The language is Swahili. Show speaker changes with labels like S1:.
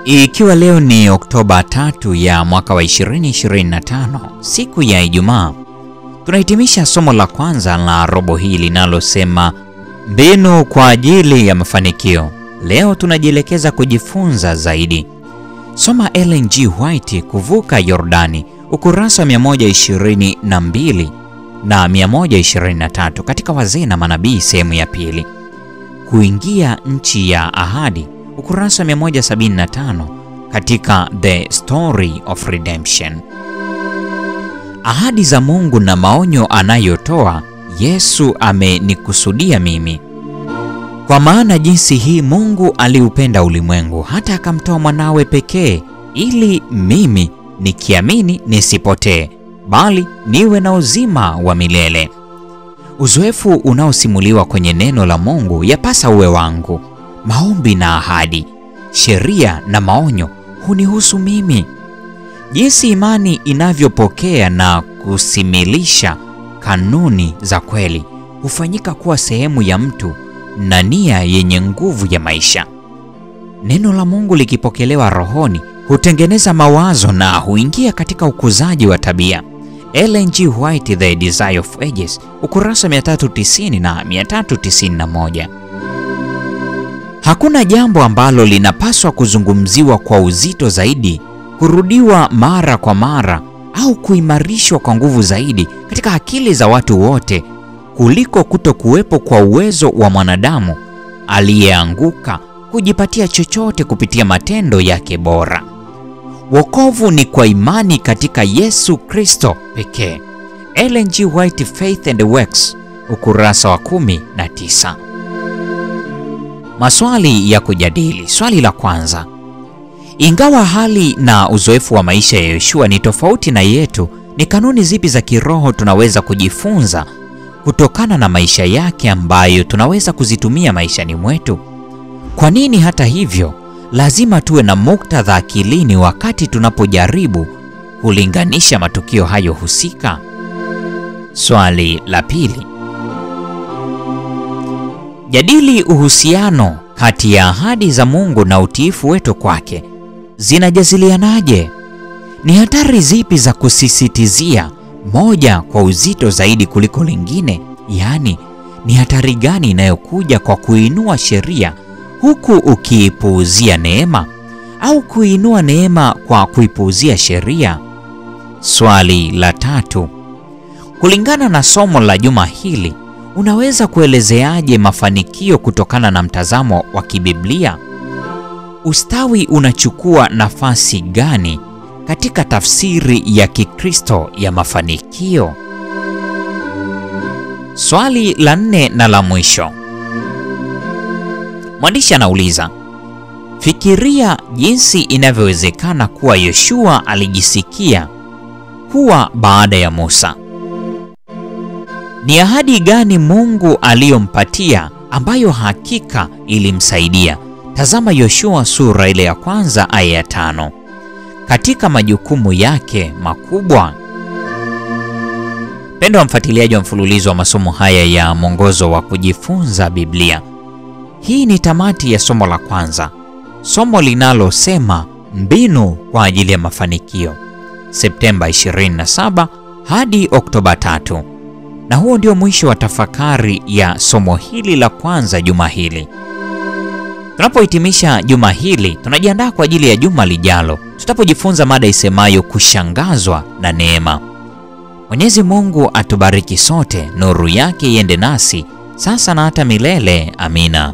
S1: Ikiwa leo ni Oktoba 3 ya mwaka wa 2025, siku ya Ijumaa, tunahitimisha somo la kwanza la robo hii linalosema mbinu kwa ajili ya mafanikio. Leo tunajielekeza kujifunza zaidi. Soma Ellen G. White, Kuvuka Yordani, ukurasa wa 122 na 123 katika Wazee na Manabii sehemu ya pili. Kuingia nchi ya ahadi, ukurasa 175 katika The Story of Redemption. Ahadi za Mungu na maonyo anayotoa. Yesu amenikusudia mimi. Kwa maana jinsi hii Mungu aliupenda ulimwengu hata akamtoa mwanawe pekee, ili mimi nikiamini nisipotee, bali niwe na uzima wa milele. Uzoefu unaosimuliwa kwenye neno la Mungu yapasa uwe wangu. Maombi na ahadi, sheria na maonyo hunihusu mimi. Jinsi imani inavyopokea na kusimilisha kanuni za kweli hufanyika kuwa sehemu ya mtu na nia yenye nguvu ya maisha. Neno la Mungu likipokelewa rohoni hutengeneza mawazo na huingia katika ukuzaji wa tabia. Ellen G. White, The Desire of Ages, ukurasa 390 na 391. Hakuna jambo ambalo linapaswa kuzungumziwa kwa uzito zaidi, kurudiwa mara kwa mara au kuimarishwa kwa nguvu zaidi katika akili za watu wote kuliko kutokuwepo kwa uwezo wa mwanadamu aliyeanguka kujipatia chochote kupitia matendo yake bora. Wokovu ni kwa imani katika Yesu Kristo pekee. Ellen G. White, Faith and Works, ukurasa wa 19. Maswali ya kujadili. Swali la kwanza: ingawa hali na uzoefu wa maisha ya Yoshua ni tofauti na yetu, ni kanuni zipi za kiroho tunaweza kujifunza kutokana na maisha yake ambayo tunaweza kuzitumia maishani mwetu? Kwa nini hata hivyo lazima tuwe na muktadha akilini wakati tunapojaribu kulinganisha matukio hayo husika? Swali la pili: jadili uhusiano kati ya ahadi za Mungu na utiifu wetu kwake. Zinajazilianaje? Ni hatari zipi za kusisitizia moja kwa uzito zaidi kuliko lingine? Yaani, ni hatari gani inayokuja kwa kuinua sheria huku ukiipuuzia neema, au kuinua neema kwa kuipuuzia sheria? Swali la tatu: kulingana na somo la juma hili, unaweza kuelezeaje mafanikio kutokana na mtazamo wa kibiblia? Ustawi unachukua nafasi gani katika tafsiri ya Kikristo ya mafanikio? Swali la 4 na la mwisho. Mwandishi anauliza, fikiria jinsi inavyowezekana kuwa Yoshua alijisikia kuwa baada ya Musa. Ni ahadi gani Mungu aliyompatia ambayo hakika ilimsaidia? Tazama Yoshua sura ile ya 1 aya ya 5. Katika majukumu yake makubwa. Pendwa mfuatiliaji wa mfululizo wa masomo haya ya mwongozo wa kujifunza Biblia, hii ni tamati ya somo la kwanza, somo linalosema mbinu kwa ajili ya mafanikio, Septemba 27 hadi Oktoba 3. Na huo ndio mwisho wa tafakari ya somo hili la kwanza juma hili. Tunapohitimisha juma hili, tunajiandaa kwa ajili ya juma lijalo, tutapojifunza mada isemayo kushangazwa na neema. Mwenyezi Mungu atubariki sote, nuru yake iende nasi sasa na hata milele. Amina.